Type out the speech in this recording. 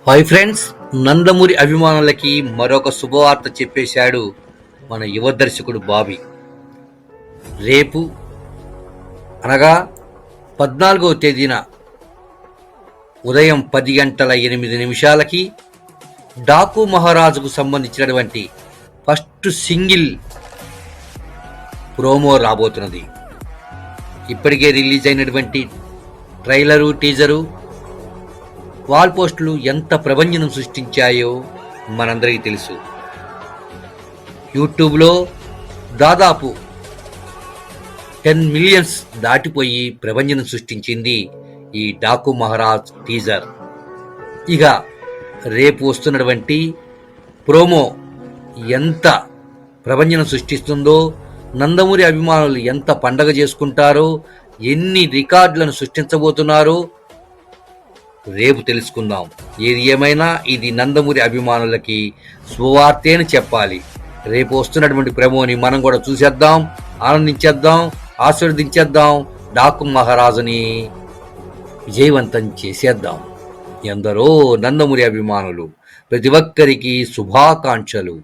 Hi friends, Nandamuri అభిమానులకి మరొక శుభవార్త చెప్పేశాడు మన యువ దర్శకుడు బాబీ. రేపు అనగా 14వ తేదీన ఉదయం 10:08 డాకు మహారాజుకు సంబంధించినటువంటి ఫస్ట్ సింగిల్ ప్రోమో రాబోతున్నది. ఇప్పటికే రిలీజ్ అయినటువంటి ట్రైలరు, టీజరు, వాల్ పోస్టులు ఎంత ప్రభంజనం సృష్టించాయో మనందరికీ తెలుసు. యూట్యూబ్లో దాదాపు 10 మిలియన్స్ దాటిపోయి ప్రభంజనం సృష్టించింది ఈ డాకు మహారాజ్ టీజర్. ఇక రేపు వస్తున్నటువంటి ప్రోమో ఎంత ప్రభంజనం సృష్టిస్తుందో, నందమూరి అభిమానులు ఎంత పండగ చేసుకుంటారో, ఎన్ని రికార్డులను సృష్టించబోతున్నారో రేపు తెలుసుకుందాం. ఏది ఏమైనా ఇది నందమూరి అభిమానులకి శుభవార్తే అని చెప్పాలి. రేపు వస్తున్నటువంటి ప్రోమోని మనం కూడా చూసేద్దాం, ఆనందించేద్దాం, ఆశీర్వదించేద్దాం, డాకు మహారాజుని విజయవంతం చేసేద్దాం. ఎందరో నందమూరి అభిమానులు, ప్రతి ఒక్కరికి శుభాకాంక్షలు.